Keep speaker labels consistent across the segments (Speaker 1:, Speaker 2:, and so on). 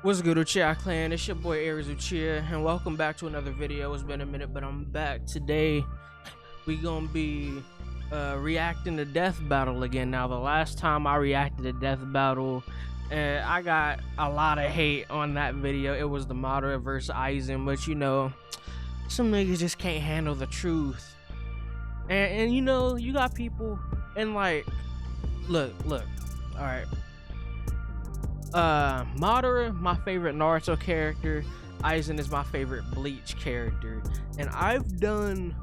Speaker 1: What's good, Uchiha clan? It's your boy Aries Uchiha, and welcome back to another video. It's been a minute, but I'm back. Today, we gonna be reacting to Death Battle again. Now, the last time I reacted to Death Battle, I got a lot of hate on that video. It was the Moderate versus Aizen, but you know, some niggas just can't handle the truth. And you know, you got people, and like, look, all right. Madara, my favorite Naruto character. Aizen is my favorite Bleach character, and I've done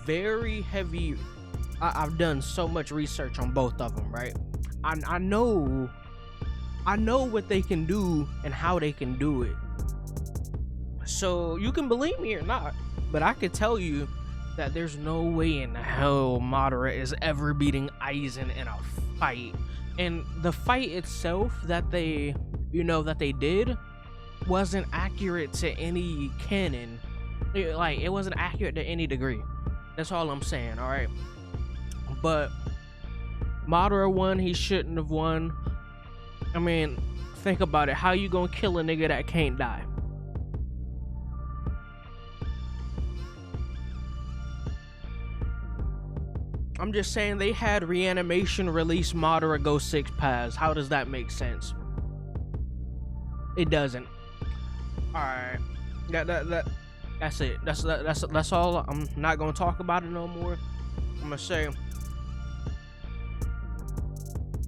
Speaker 1: very heavy. I've done so much research on both of them, right? I know what they can do and how they can do it. So you can believe me or not, but I could tell you that there's no way in hell Madara is ever beating Aizen in a fight. And the fight itself that they did wasn't accurate to any canon. It wasn't accurate to any degree. That's all I'm saying, all right? But Madara won. He shouldn't have won. I mean, think about it. How you gonna kill a nigga that can't die? I'm just saying they had reanimation release Madara go 6 paths. How does that make sense? It doesn't. Alright. That's it. That's all. I'm not gonna talk about it no more. I'm gonna say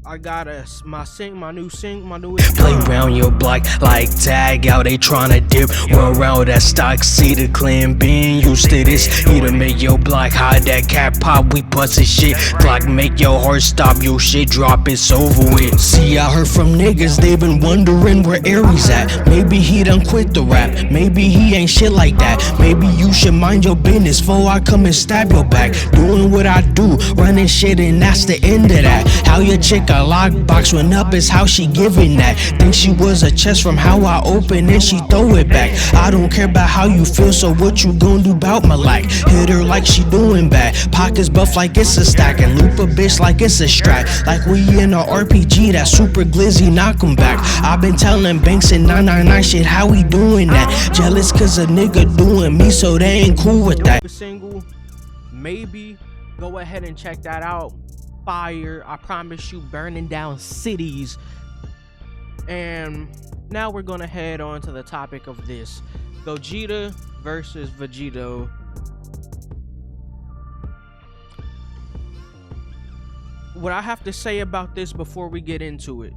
Speaker 1: I got my new
Speaker 2: play round your block like tag out, they tryna dip. Run around with that stock, see the clan being used to this. Either make your block hide that cat pop, we bustin' shit. Clock make your heart stop, your shit drop, it's over with. See, I heard from niggas, they been wondering where Aries at. Maybe he done quit the rap, maybe he ain't shit like that. Maybe you should mind your business before I come and stab your back. Doing what I do, running shit, and that's the end of that. How your chick a lockbox went up is how she giving that. Think she was a chest from how I open and she throw it back. I don't care about how you feel, so what you gon' do about my like? Hit her like she doing bad, pockets buff like it's a stack, and loop a bitch like it's a strat. Like we in a RPG, that super glizzy knock 'em back. I been telling Banks and 999 shit, how we doing that? Jealous cause a nigga doing me, so they ain't cool with that.
Speaker 1: Single, maybe go ahead and check that out. Fire, I promise you, burning down cities. And now we're gonna head on to the topic of this: Gogeta versus Vegito. What I have to say about this before we get into it,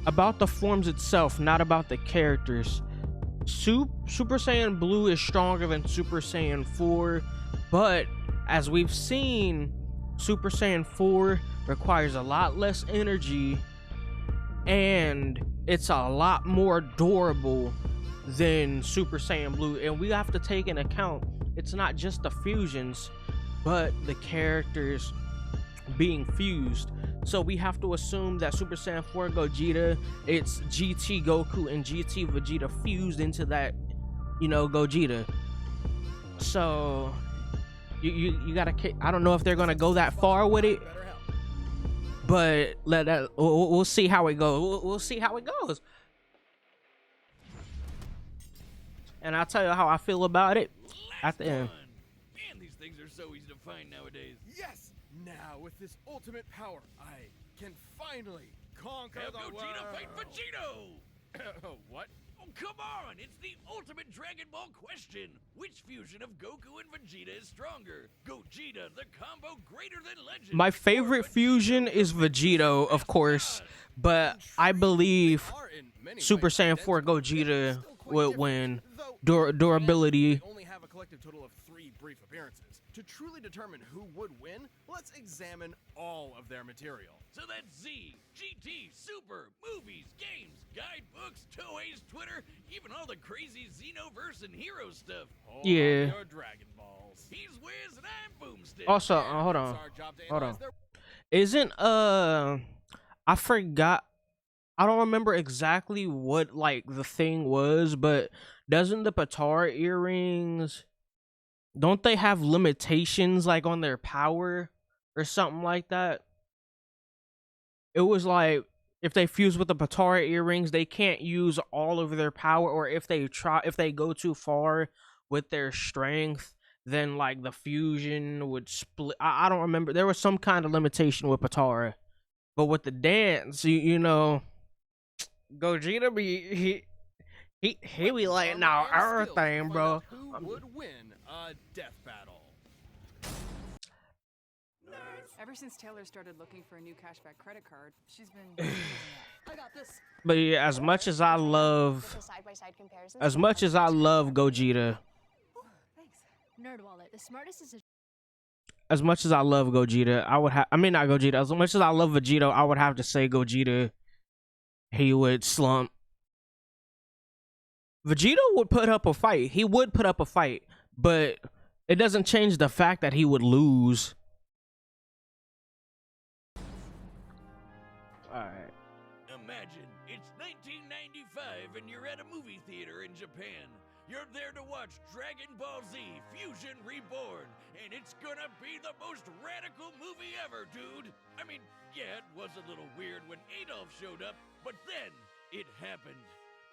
Speaker 1: about the forms itself, not about the characters. Super Saiyan Blue is stronger than Super Saiyan 4, but as we've seen, Super Saiyan 4 requires a lot less energy, and it's a lot more durable than Super Saiyan Blue. And we have to take into account, it's not just the fusions, but the characters being fused. So we have to assume that Super Saiyan 4 Gogeta, it's GT Goku and GT Vegeta fused into that, Gogeta. So you gotta, I don't know if they're gonna go that far with it, but we'll see how it goes. We'll see how it goes, and I'll tell you how I feel about it at the end.
Speaker 3: Man, these things are so easy to find nowadays.
Speaker 4: Yes! Now, with this ultimate power, I can finally conquer
Speaker 3: Have
Speaker 4: the
Speaker 3: Gogeta
Speaker 4: world!
Speaker 3: fight Vegito!
Speaker 4: What?
Speaker 3: Oh, come on! It's the ultimate Dragon Ball question! Which fusion of Goku and Vegeta is stronger? Gogeta, the combo greater than legend!
Speaker 1: My favorite fusion is Vegito, of course, but I believe Super Saiyan 4 Gogeta would win. Durability.
Speaker 4: They only have a collective total of 3 brief appearances. To truly determine who would win, let's examine all of their material.
Speaker 3: So that's Z, GT, Super, movies, games, guidebooks, toys, Twitter, even all the crazy Xenoverse and hero stuff.
Speaker 4: Hold
Speaker 1: Yeah.
Speaker 4: on your Dragon Balls.
Speaker 3: He's Wiz and I'm Boomstick.
Speaker 1: Also, hold
Speaker 4: It's
Speaker 1: on.
Speaker 4: our job to
Speaker 1: Hold
Speaker 4: analyze
Speaker 1: on.
Speaker 4: their-
Speaker 1: Isn't I forgot. I don't remember exactly what the thing was, but doesn't the Patar earrings, don't they have limitations on their power or something like that? It was like if they fuse with the Patara earrings, they can't use all of their power, or if they go too far with their strength, then like the fusion would split. I don't remember. There was some kind of limitation with Patara, but with the dance, you know, Gogeta he be like, nah, everything, bro.
Speaker 4: Who would win a death battle?
Speaker 5: Ever since Taylor started looking for a new cashback credit card, she's been using it. I got this.
Speaker 1: But yeah, as much as I love Gogeta,
Speaker 5: Thanks.
Speaker 6: NerdWallet, the smartest is
Speaker 1: as much as I love Gogeta, I mean not Gogeta. As much as I love Vegito, I would have to say Gogeta. He would slump. Vegito would put up a fight. He would put up a fight, but it doesn't change the fact that he would lose. Alright.
Speaker 3: Imagine it's 1995 and you're at a movie theater in Japan. You're there to watch Dragon Ball Z Fusion Reborn, and it's gonna be the most radical movie ever, dude. I mean, yeah, it was a little weird when Adolf showed up, but then it happened.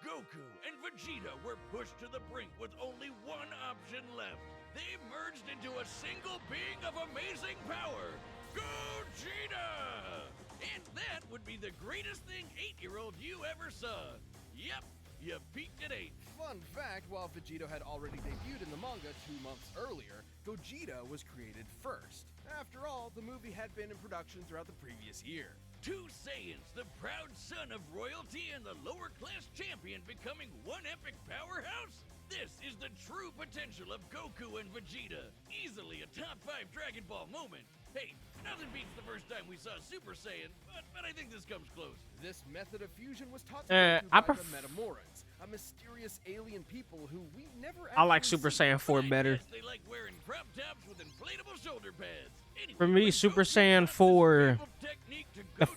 Speaker 3: Goku and Vegeta were pushed to the brink with only one option left. They merged into a single being of amazing power, Gogeta! And that would be the greatest thing 8-year-old you ever saw. Yep, you peaked at 8.
Speaker 4: Fun fact, while Vegito had already debuted in the manga 2 months earlier, Gogeta was created first. After all, the movie had been in production throughout the previous year.
Speaker 3: Two Saiyans, the proud son of royalty and the lower-class champion becoming one epic powerhouse? This is the true potential of Goku and Vegeta. Easily a top 5 Dragon Ball moment. Hey, nothing beats the first time we saw Super Saiyan, but I think this comes close.
Speaker 4: This method of fusion was taught to Goku by the Metamorans, a mysterious alien people who we never
Speaker 1: I like
Speaker 4: actually
Speaker 1: Super
Speaker 4: see.
Speaker 1: Saiyan 4 better.
Speaker 3: They like wearing crop tops with inflatable shoulder pads. Anyway,
Speaker 1: For me,
Speaker 3: when
Speaker 1: Super
Speaker 3: Goku
Speaker 1: Saiyan
Speaker 3: taught this
Speaker 1: 4,
Speaker 3: beautiful technique to
Speaker 1: the
Speaker 3: Goku,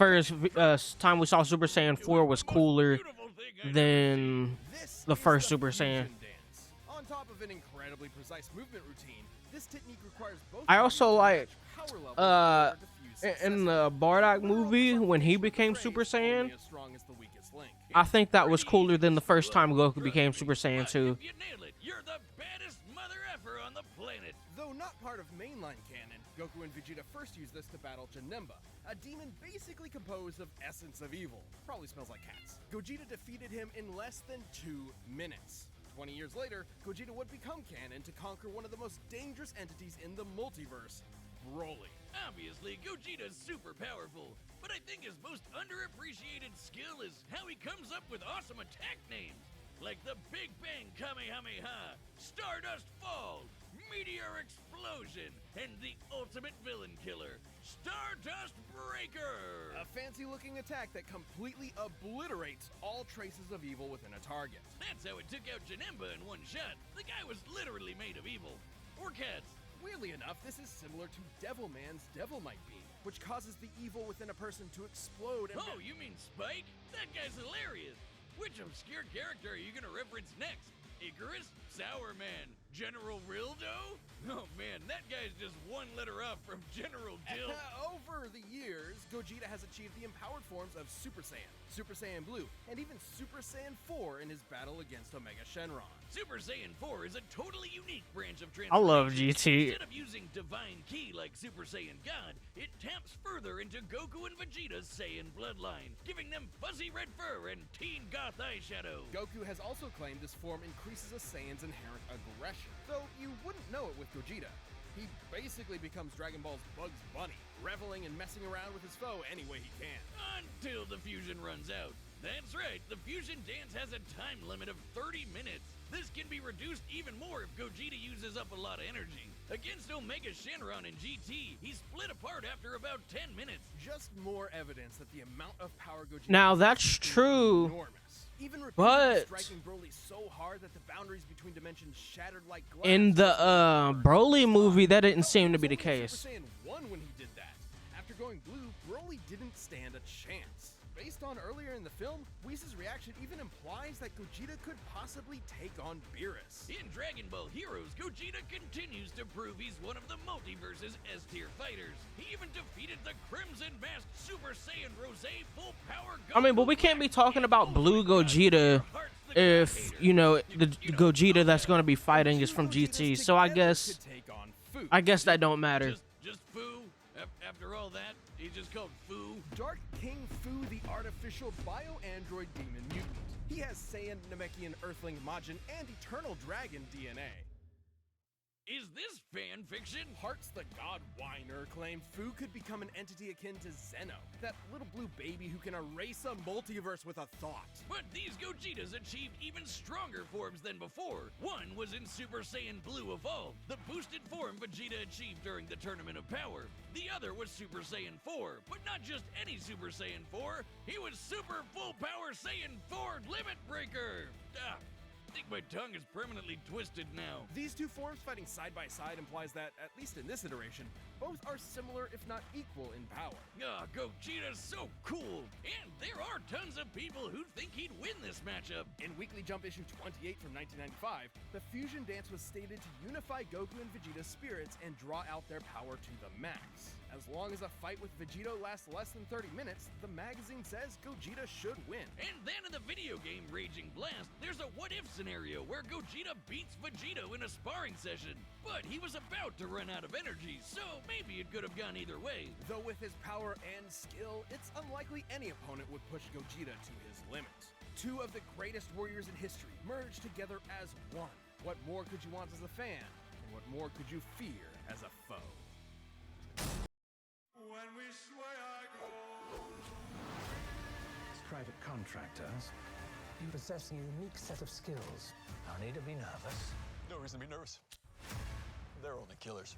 Speaker 1: first time we saw Super Saiyan 4 was cooler
Speaker 3: beautiful thing I've ever
Speaker 1: than
Speaker 4: This
Speaker 1: the
Speaker 4: is
Speaker 1: first Super
Speaker 4: fusion
Speaker 1: Saiyan.
Speaker 4: dance. On top of an incredibly precise movement routine, this technique requires both
Speaker 1: I
Speaker 4: of you
Speaker 1: also
Speaker 4: to
Speaker 1: like,
Speaker 4: match power levels in order to fuse
Speaker 1: in the
Speaker 4: successfully.
Speaker 1: Bardock
Speaker 4: We're
Speaker 1: movie,
Speaker 4: also
Speaker 1: when he
Speaker 4: praised
Speaker 1: became
Speaker 4: for
Speaker 1: Super
Speaker 4: praise, only
Speaker 1: Saiyan,
Speaker 4: as strong as the weakest link.
Speaker 1: I think that was cooler than the first time Goku became Super Saiyan 2.
Speaker 3: If you nail it, you're the baddest mother effer on the planet.
Speaker 4: Though not part of mainline canon, Goku and Vegeta first used this to battle Janemba, a demon basically composed of essence of evil. Probably smells like cats. Gogeta defeated him in less than 2 minutes. 20 years later, Gogeta would become canon to conquer one of the most dangerous entities in the multiverse, Broly.
Speaker 3: Obviously, Gogeta's super powerful, but I think his most underappreciated skill is how he comes up with awesome attack names, like the Big Bang Kamehameha, Stardust Fall, Meteor Explosion, and the ultimate villain killer, Stardust Breaker!
Speaker 4: A fancy-looking attack that completely obliterates all traces of evil within a target.
Speaker 3: That's how it took out Janemba in one shot. The guy was literally made of evil. Or cats.
Speaker 4: Weirdly enough, this is similar to Devilman's Devil Might Beam, which causes the evil within a person to explode and...
Speaker 3: Oh, you mean Spike? That guy's hilarious. Which obscure character are you gonna reference next? Icarus? Sour Man? General Rildo? Oh man, that guy's just one letter off from General Dill.
Speaker 4: Over the years, Gogeta has achieved the empowered forms of Super Saiyan, Super Saiyan Blue, and even Super Saiyan 4 in his battle against Omega Shenron.
Speaker 3: Super Saiyan 4 is a totally unique branch of
Speaker 1: I love
Speaker 3: transformation.
Speaker 1: GT.
Speaker 3: Instead of using Divine Ki like Super Saiyan God, it taps further into Goku and Vegeta's Saiyan bloodline, giving them fuzzy red fur and teen goth eyeshadow.
Speaker 4: Goku has also claimed this form increases a Saiyan's inherent aggression, though you wouldn't know it with Gogeta. He basically becomes Dragon Ball's Bugs Bunny, reveling and messing around with his foe any way he can.
Speaker 3: Until the fusion runs out. That's right, the fusion dance has a time limit of 30 minutes. This can be reduced even more if Gogeta uses up a lot of energy. Against Omega Shenron in GT, he split apart after about 10 minutes.
Speaker 4: Just more evidence that the amount of power Gogeta
Speaker 1: Now,
Speaker 4: possesses
Speaker 1: that's
Speaker 4: is
Speaker 1: true,
Speaker 4: enormous. Even
Speaker 1: but-
Speaker 4: striking Broly so hard that the boundaries between dimensions shattered like glass.
Speaker 1: In the Broly movie, that didn't seem to be the
Speaker 4: It was only
Speaker 1: case.
Speaker 4: Super Saiyan 1 when he did that. After going blue, Broly didn't stand a chance. Based on earlier in the film, Whis' reaction even implies that Gogeta could possibly take on Beerus.
Speaker 3: In Dragon Ball Heroes, Gogeta continues to prove he's one of the multiverse's S-tier fighters. He even defeated the Crimson Masked Super Saiyan Rose full power Goku.
Speaker 1: I mean, but we can't be talking about Blue Gogeta if, you know, the Gogeta that's going to be fighting is from GT. So I guess that don't matter.
Speaker 3: Just Fu? After all that, he's just called Fu?
Speaker 4: Dark King Fu, the artificial bio-android demon mutant. He has Saiyan, Namekian, Earthling, Majin, and Eternal Dragon DNA.
Speaker 3: Is this fan fiction?
Speaker 4: Hearts the God Whiner claimed Fu could become an entity akin to Zeno, that little blue baby who can erase a multiverse with a thought.
Speaker 3: But these Gogetas achieved even stronger forms than before. One was in Super Saiyan Blue Evolved, the boosted form Vegeta achieved during the Tournament of Power. The other was Super Saiyan 4, but not just any Super Saiyan 4. He was Super Full Power Saiyan 4 Limit Breaker. I think my tongue is permanently twisted now.
Speaker 4: These two forms fighting side by side implies that, at least in this iteration, both are similar if not equal in power.
Speaker 3: Gogeta's so cool! And there are tons of people who think he'd win this matchup.
Speaker 4: In Weekly Jump issue 28 from 1995, the fusion dance was stated to unify Goku and Vegeta's spirits and draw out their power to the max. As long as a fight with Vegito lasts less than 30 minutes, the magazine says Gogeta should win.
Speaker 3: And then in the video game Raging Blast, there's a what-if scenario where Gogeta beats Vegito in a sparring session. But he was about to run out of energy, so maybe it could have gone either way.
Speaker 4: Though with his power and skill, it's unlikely any opponent would push Gogeta to his limit. Two of the greatest warriors in history merged together as one. What more could you want as a fan? And what more could you fear as a foe?
Speaker 7: When we sway, I go. As private contractors, you possess a unique set of skills. No need to be nervous.
Speaker 8: No reason to be nervous. They're only killers.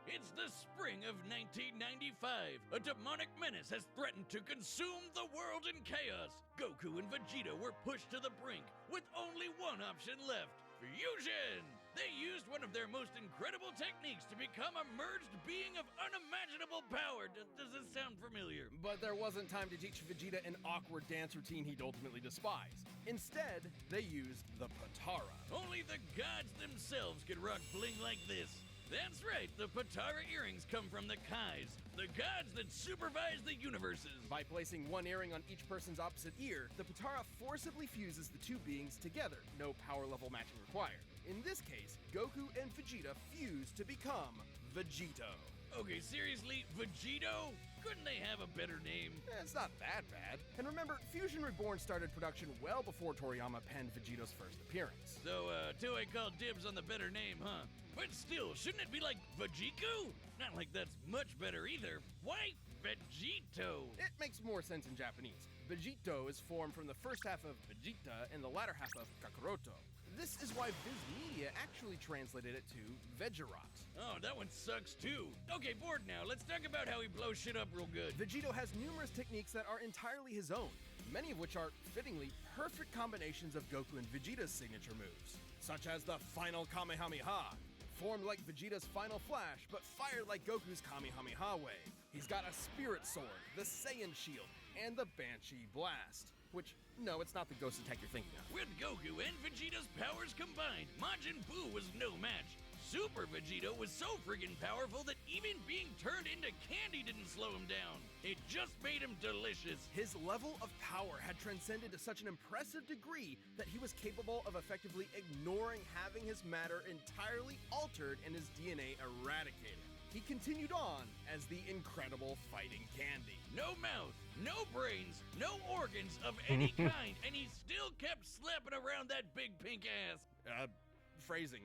Speaker 3: It's the spring of 1995. A demonic menace has threatened to consume the world in chaos. Goku and Vegeta were pushed to the brink, with only one option left: fusion! They used one of their most incredible techniques to become a merged being of unimaginable power. Does this sound familiar?
Speaker 4: But there wasn't time to teach Vegeta an awkward dance routine he'd ultimately despised. Instead, they used the Potara.
Speaker 3: Only the gods themselves could rock bling like this. That's right, the Potara earrings come from the Kais, the gods that supervise the universes.
Speaker 4: By placing one earring on each person's opposite ear, the Potara forcibly fuses the two beings together, no power level matching required. In this case, Goku and Vegeta fuse to become Vegito.
Speaker 3: Okay, seriously, Vegito? Couldn't they have a better name?
Speaker 4: It's not that bad. And remember, Fusion Reborn started production well before Toriyama penned Vegito's first appearance.
Speaker 3: So, Toei called dibs on the better name, huh? But still, shouldn't it be like Vegiko? Not like that's much better either. Why Vegito?
Speaker 4: It makes more sense in Japanese. Vegito is formed from the first half of Vegeta and the latter half of Kakaroto. This is why Viz Media actually translated it to Vegerot.
Speaker 3: Oh, that one sucks too. Okay, bored now. Let's talk about how he blows shit up real good.
Speaker 4: Vegito has numerous techniques that are entirely his own, many of which are, fittingly, perfect combinations of Goku and Vegeta's signature moves, such as the Final Kamehameha, formed like Vegeta's Final Flash, but fired like Goku's Kamehameha wave. He's got a Spirit Sword, the Saiyan Shield, and the Banshee Blast. Which, no, it's not the ghost attack you're thinking of.
Speaker 3: With Goku and Vegeta's powers combined, Majin Buu was no match. Super Vegito was so friggin' powerful that even being turned into candy didn't slow him down. It just made him delicious.
Speaker 4: His level of power had transcended to such an impressive degree that he was capable of effectively ignoring having his matter entirely altered and his DNA eradicated. He continued on as the incredible fighting candy.
Speaker 3: No mouth, no brains, no organs of any kind, and he still kept slapping around that big pink ass.
Speaker 4: Phrasing.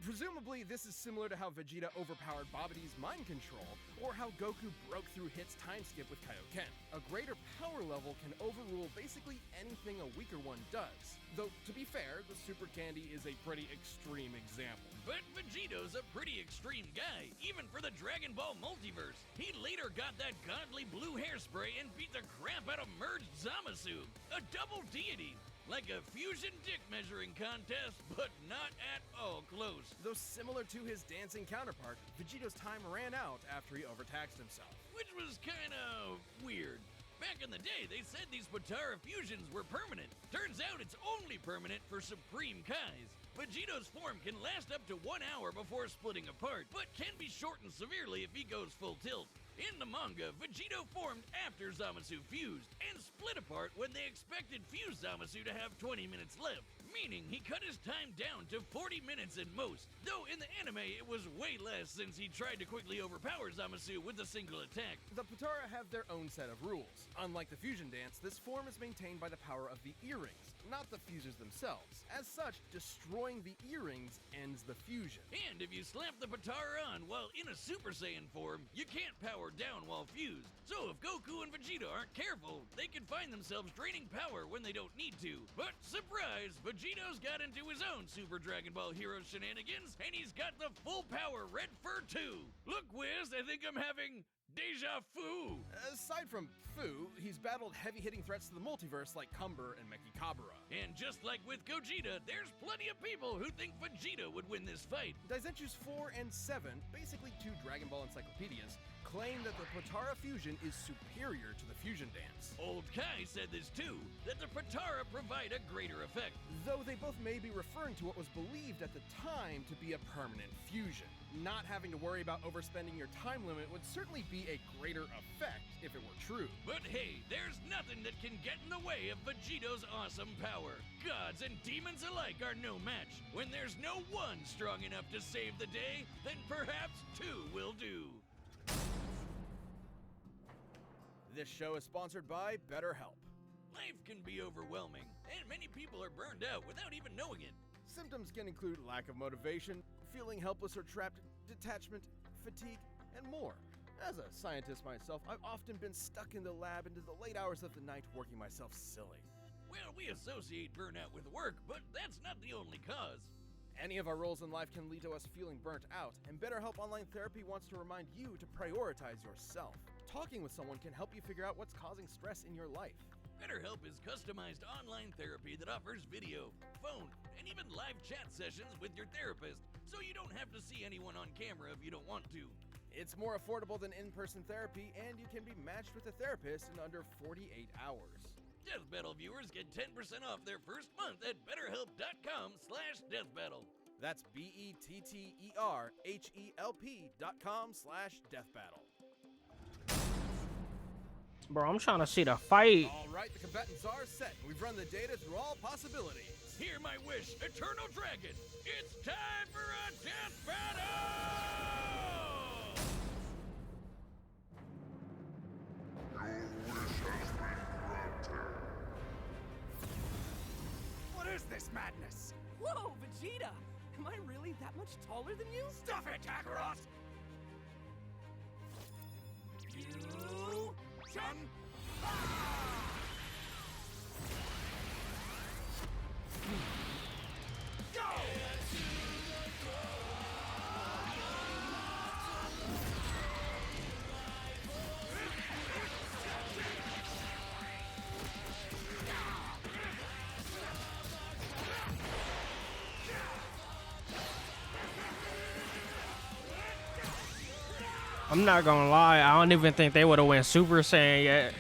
Speaker 4: Presumably, this is similar to how Vegeta overpowered Babidi's mind control, or how Goku broke through Hit's time skip with Kaioken. A greater power level can overrule basically anything a weaker one does. Though, to be fair, the Super Candy is a pretty extreme example.
Speaker 3: But Vegito's a pretty extreme guy, even for the Dragon Ball multiverse. He later got that godly blue hairspray and beat the crap out of merged Zamasu, a double deity. Like a fusion dick measuring contest, but not at all close.
Speaker 4: Though similar to his dancing counterpart, Vegito's time ran out after he overtaxed himself.
Speaker 3: Which was kinda weird. Back in the day, they said these Potara fusions were permanent. Turns out it's only permanent for Supreme Kais. Vegito's form can last up to 1 hour before splitting apart, but can be shortened severely if he goes full tilt. In the manga, Vegito formed after Zamasu fused, and split apart when they expected fused Zamasu to have 20 minutes left, meaning he cut his time down to 40 minutes at most, though in the anime it was way less since he tried to quickly overpower Zamasu with a single attack.
Speaker 4: The Potara have their own set of rules. Unlike the fusion dance, this form is maintained by the power of the earrings, not the fusers themselves. As such, destroying the earrings ends the fusion.
Speaker 3: And if you slap the Potara on while in a Super Saiyan form, you can't power down while fused. So if Goku and Vegeta aren't careful, they can find themselves draining power when they don't need to. But surprise, Vegito's got into his own Super Dragon Ball Hero shenanigans, and he's got the full power Red Fur 2. Look, Wiz, I think I'm having deja vu.
Speaker 4: Aside from Fu, he's battled heavy-hitting threats to the multiverse like Cumber and Mechikabura.
Speaker 3: And just like with Gogeta, there's plenty of people who think Vegeta would win this fight.
Speaker 4: Daizenshus 4 and 7, basically two Dragon Ball encyclopedias, claim that the Potara fusion is superior to the fusion dance.
Speaker 3: Old Kai said this too, that the Potara provide a greater effect.
Speaker 4: Though they both may be referring to what was believed at the time to be a permanent fusion. Not having to worry about overspending your time limit would certainly be a greater effect if it were true.
Speaker 3: But hey, there's nothing that can get in the way of Vegito's awesome power. Gods and demons alike are no match. When there's no one strong enough to save the day, then perhaps two will do.
Speaker 4: This show is sponsored by BetterHelp.
Speaker 3: Life can be overwhelming, and many people are burned out without even knowing it.
Speaker 4: Symptoms can include lack of motivation, feeling helpless or trapped, detachment, fatigue, and more. As a scientist myself, I've often been stuck in the lab into the late hours of the night working myself silly.
Speaker 3: Well, we associate burnout with work, but that's not the only cause.
Speaker 4: Any of our roles in life can lead to us feeling burnt out, and BetterHelp Online Therapy wants to remind you to prioritize yourself. Talking with someone can help you figure out what's causing stress in your life.
Speaker 3: BetterHelp is customized online therapy that offers video, phone, and even live chat sessions with your therapist, so you don't have to see anyone on camera if you don't want to.
Speaker 4: It's more affordable than in-person therapy, and you can be matched with a therapist in under 48 hours.
Speaker 3: Death Battle viewers get 10% off their first month at betterhelp.com/deathbattle.
Speaker 4: That's BETTERHELP.com/deathbattle.
Speaker 1: Bro, I'm trying to see the fight.
Speaker 4: All right, the combatants are set. We've run the data through all possibilities.
Speaker 3: Hear my wish, Eternal Dragon. It's time for a death battle!
Speaker 9: What is this madness? Whoa, Vegeta! Am I really that much taller than you?
Speaker 8: Stuff it, Kakarot!
Speaker 9: You... Chun... Go!
Speaker 1: I'm not gonna lie, I don't even think they would have went Super Saiyan yet.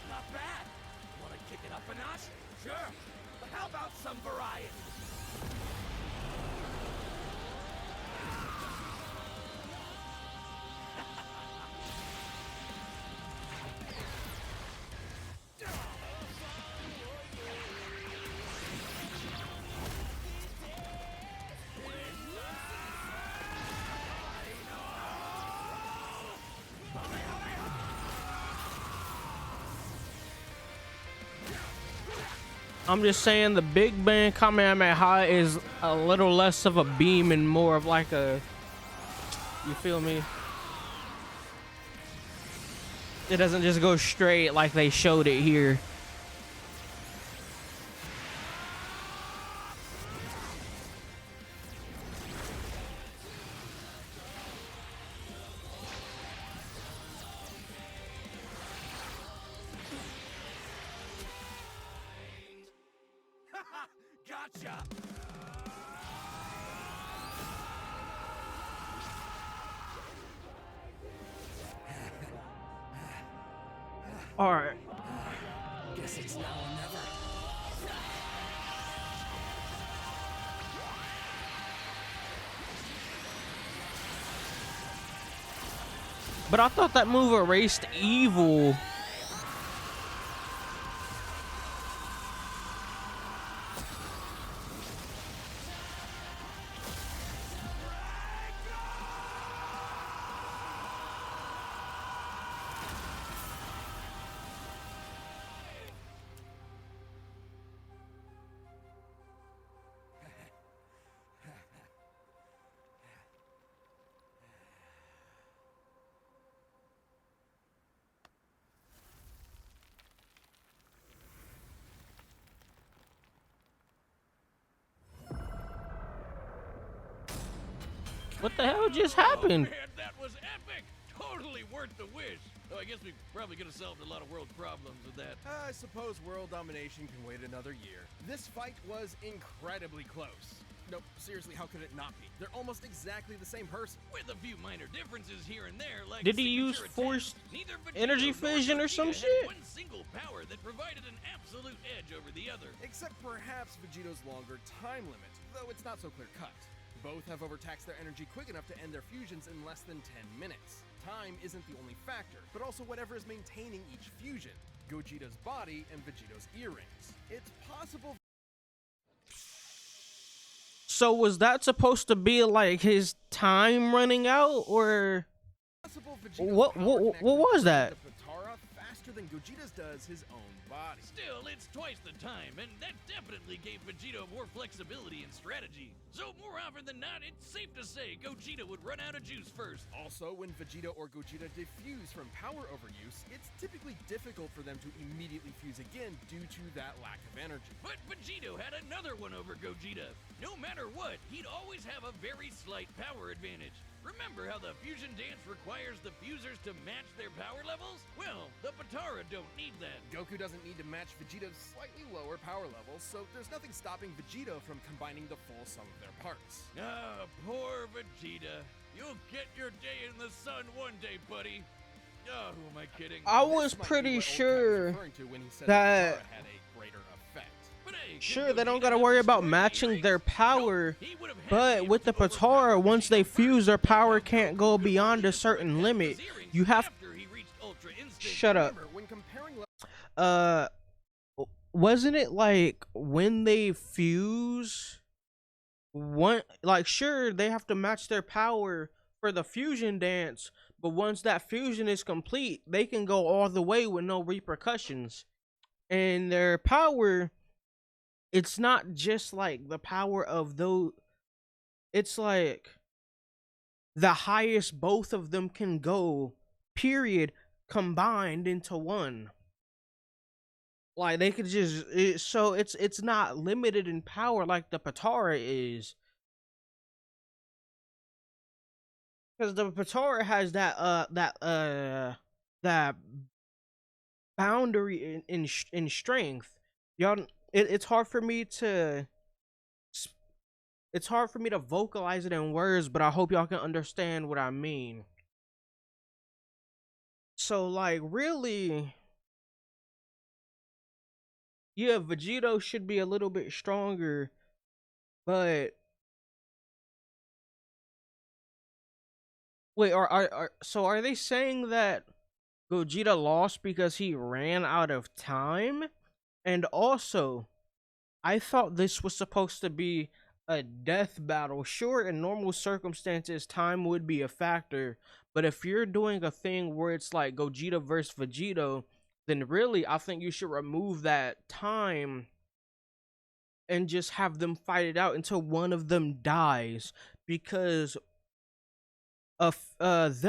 Speaker 9: Not bad. Want to kick it up a notch? Sure. But how about some variety?
Speaker 1: I'm just saying the Big Bang Kamehameha is a little less of a beam and more of like a, you feel me? It doesn't just go straight like they showed it here.
Speaker 9: Gotcha!
Speaker 1: All right.
Speaker 9: Guess it's now or never.
Speaker 1: But I thought that move erased evil. What the hell just happened?
Speaker 3: Oh, man, that was epic! Totally worth the wish. Oh, I guess we probably could have solved a lot of world problems with that.
Speaker 4: I suppose world domination can wait another year. This fight was incredibly close. Nope, seriously, how could it not be? They're almost exactly the same person.
Speaker 3: With a few minor differences here and there, like
Speaker 1: Did he use
Speaker 3: signature
Speaker 1: forced
Speaker 3: attacks, neither Vegito
Speaker 1: energy
Speaker 3: nor
Speaker 1: fission or some
Speaker 3: Gogeta had
Speaker 1: shit?
Speaker 3: one single power that provided an absolute edge over the other.
Speaker 4: Except perhaps Vegito's longer time limit, though it's not so clear-cut. Both have overtaxed their energy quick enough to end their fusions in less than 10 minutes. Time isn't the only factor, but also whatever is maintaining each fusion. Gogeta's body and Vegito's earrings. It's possible.
Speaker 1: So was that supposed to be like his time running out, or
Speaker 4: Vegito's
Speaker 1: what was that?
Speaker 4: The Potara faster than Gogeta's does his own body.
Speaker 3: Still, it's twice the time, and that definitely gave Vegito more flexibility and strategy. So more often than not, it's safe to say Gogeta would run out of juice first.
Speaker 4: Also, when Vegito or Gogeta diffuse from power overuse, it's typically difficult for them to immediately fuse again due to that lack of energy.
Speaker 3: But Vegito had another one over Gogeta. No matter what, he'd always have a very slight power advantage. Remember how the fusion dance requires the fusers to match their power levels? Well, the Potara don't need that.
Speaker 4: Goku doesn't need to match Vegito's slightly lower power levels, so there's nothing stopping Vegito from combining the full sum of their parts.
Speaker 3: Ah, poor Vegeta. You'll get your day in the sun one day, buddy. Oh, who am I kidding?
Speaker 1: I
Speaker 4: This
Speaker 1: was
Speaker 4: might be
Speaker 1: pretty
Speaker 4: what Old Cat was
Speaker 1: sure
Speaker 4: referring to when he said
Speaker 1: that-
Speaker 4: Potara had a greater effect.
Speaker 3: But hey,
Speaker 1: Sure, they don't gotta worry about matching their power, but with the Potara, once they fuse, their power can't go beyond a certain limit. You have. Shut up.
Speaker 4: Remember, when comparing
Speaker 1: Wasn't it like when they fuse? One, like, sure, they have to match their power for the fusion dance, but once that fusion is complete, they can go all the way with no repercussions. And their power, it's not just like the power of those, it's like the highest both of them can go, period, combined into one. Like they could just so it's not limited in power like the Potara is. Because the Potara has that boundary in strength. Y'all, it's hard for me to vocalize it in words, but I hope y'all can understand what I mean. So like really, yeah, Vegito should be a little bit stronger, but wait, are they saying that Gogeta lost because he ran out of time? And also, I thought this was supposed to be a death battle. Sure, in normal circumstances, time would be a factor, but if you're doing a thing where it's like Gogeta versus Vegito, then really, I think you should remove that time and just have them fight it out until one of them dies, because of Gogeta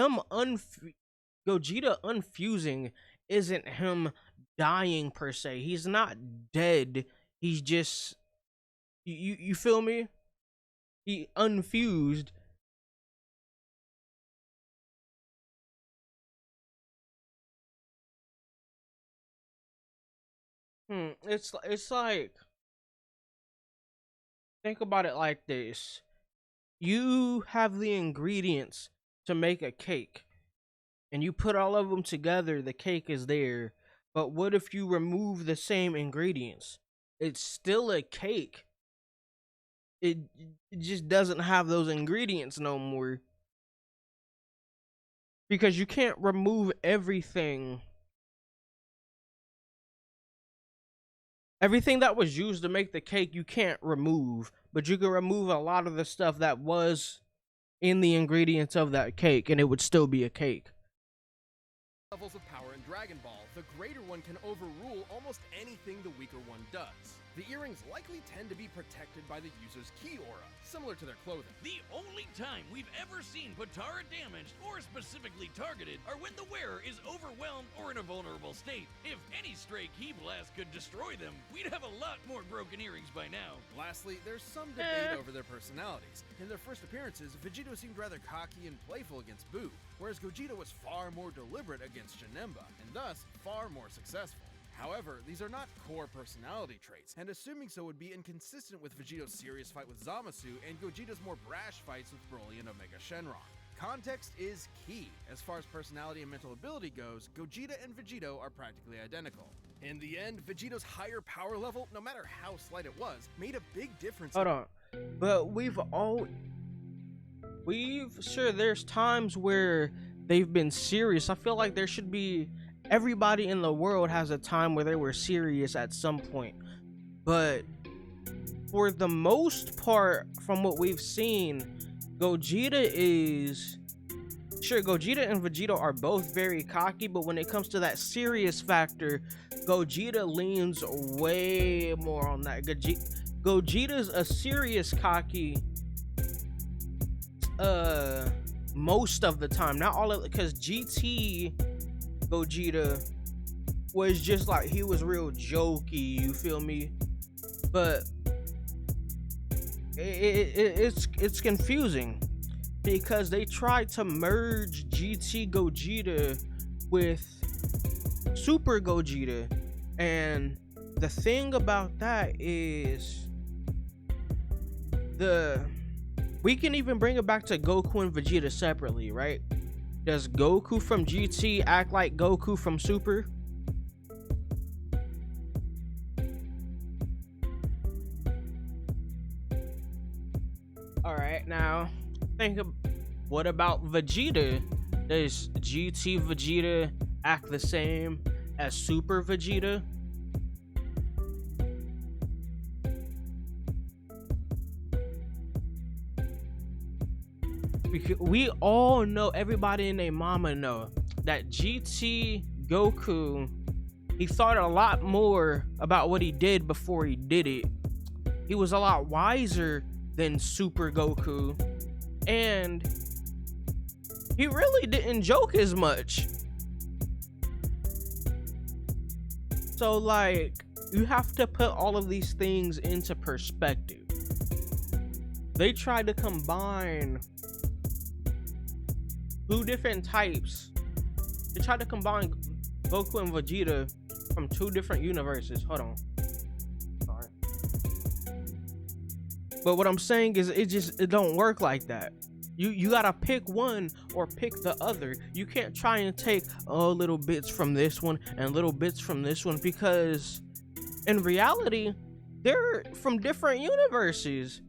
Speaker 1: unfusing isn't him dying per se. He's not dead. He's just you feel me? He unfused. It's like think about it like this. You have the ingredients to make a cake, and you put all of them together, the cake is there. But what if you remove the same ingredients? It's still a cake. It, it just doesn't have those ingredients no more. Because you can't remove everything. Everything that was used to make the cake, you can't remove. But you can remove a lot of the stuff that was in the ingredients of that cake, and it would still be a cake.
Speaker 4: Levels of power in Dragon Ball, the greater one can overrule almost anything the weaker one does. The earrings likely tend to be protected by the user's ki aura, similar to their clothing.
Speaker 3: The only time we've ever seen Potara damaged or specifically targeted are when the wearer is overwhelmed or in a vulnerable state. If any stray ki blast could destroy them, we'd have a lot more broken earrings by now.
Speaker 4: Lastly, there's some debate over their personalities. In their first appearances, Vegito seemed rather cocky and playful against Bout, whereas Gogeta was far more deliberate against Janemba, and thus far more successful. However, these are not core personality traits, and assuming so would be inconsistent with Vegito's serious fight with Zamasu and Gogeta's more brash fights with Broly and Omega Shenron. Context is key. As far as personality and mental ability goes, Gogeta and Vegito are practically identical. In the end, Vegito's higher power level, no matter how slight it was, made a big difference.
Speaker 1: Hold on. But sure, there's times where they've been serious. I feel like there should be, everybody in the world has a time where they were serious at some point. But for the most part, from what we've seen, Gogeta and Vegito are both very cocky, but when it comes to that serious factor, Gogeta leans way more on that. Gogeta's a serious cocky most of the time, not all of it, because GT Gogeta was just like, he was real jokey, you feel me? But it's confusing because they tried to merge GT Gogeta with Super Gogeta, and the thing about that is we can even bring it back to Goku and Vegeta separately, right? Does Goku from GT act like Goku from Super? Alright, now think of, what about Vegeta? Does GT Vegeta act the same as Super Vegeta? Because we all know, everybody and their mama know, that GT Goku, he thought a lot more about what he did before he did it. He was a lot wiser than Super Goku, and he really didn't joke as much. So like, you have to put all of these things into perspective. They tried to combine two different types. They tried to combine Goku and Vegeta from two different universes. Hold on. Sorry. But what I'm saying is, it don't work like that. You gotta pick one or pick the other. You can't try and take little bits from this one and little bits from this one, because in reality, they're from different universes.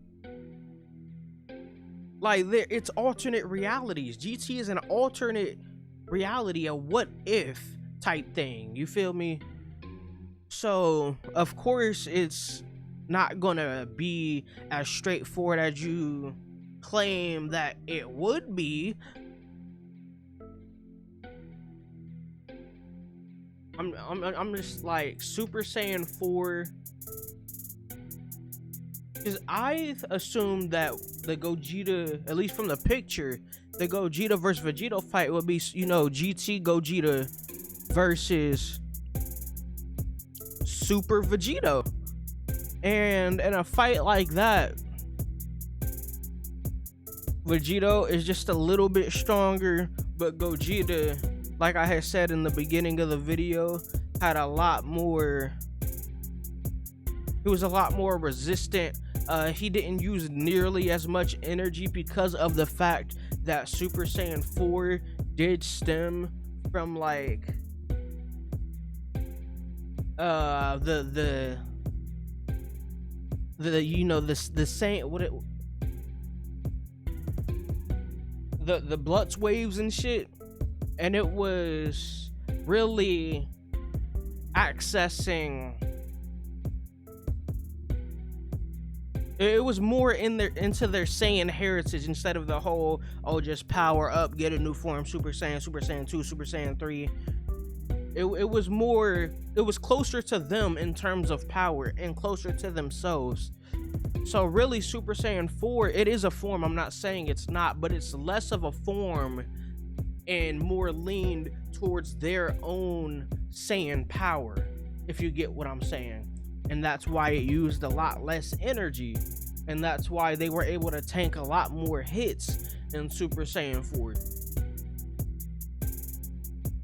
Speaker 1: Like, it's alternate realities. GT is an alternate reality, a what if type thing. You feel me? So, of course, it's not gonna be as straightforward as you claim that it would be. I'm just like Super Saiyan 4. Because I assumed that the Gogeta, at least from the picture, the Gogeta versus Vegito fight would be, you know, GT Gogeta versus Super Vegito. And in a fight like that, Vegito is just a little bit stronger, but Gogeta, like I had said in the beginning of the video, had a lot more, he was a lot more resistant he didn't use nearly as much energy because of the fact that Super Saiyan 4 did stem from like the you know the same what it the Blutz waves and shit, and it was really accessing. It was more into their Saiyan heritage instead of the whole just power up, get a new form, Super Saiyan 2, Super Saiyan 3. It was more, it was closer to them in terms of power and closer to themselves. So really Super Saiyan 4, it is a form, I'm not saying it's not, but it's less of a form and more leaned towards their own Saiyan power, if you get what I'm saying. And that's why it used a lot less energy, and that's why they were able to tank a lot more hits in Super Saiyan 4.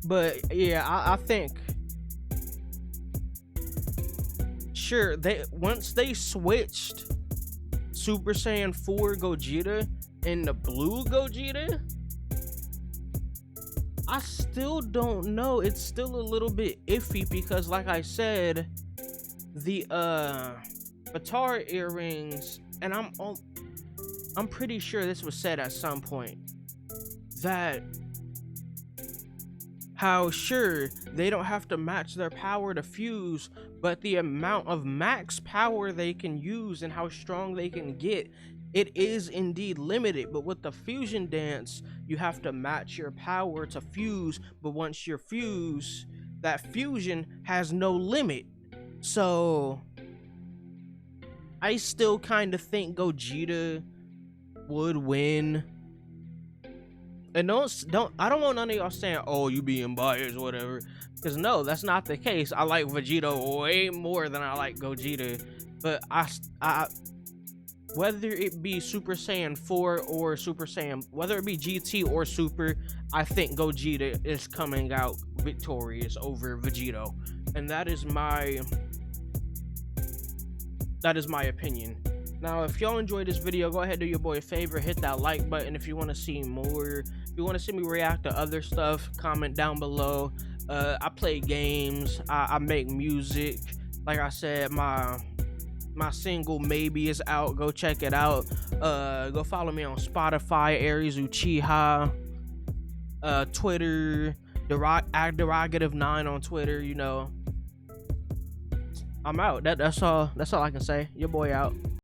Speaker 1: But yeah, I think sure once they switched Super Saiyan 4 Gogeta into Blue Gogeta, I still don't know. It's still a little bit iffy because like I said, the Batar earrings, and I'm pretty sure this was said at some point, that how sure they don't have to match their power to fuse, but the amount of max power they can use and how strong they can get, it is indeed limited. But with the fusion dance, you have to match your power to fuse, but once you're fused, that fusion has no limit. So I still kind of think Gogeta would win. And I don't want none of y'all saying, oh, you being biased or whatever, because no, that's not the case. I like Vegito way more than I like Gogeta, but I whether it be Super Saiyan 4 or Super Saiyan, whether it be GT or Super, I think Gogeta is coming out victorious over Vegito, and that is my opinion. Now, if y'all enjoyed this video, go ahead, do your boy a favor, hit that like button. If you want to see more, if you want to see me react to other stuff, comment down below. I play games, I make music. Like I said, my single Maybe is out. Go check it out. Go follow me on Spotify, Aries Uchiha, Twitter, Derogative9 on Twitter. You know, I'm out. That's all I can say. Your boy out.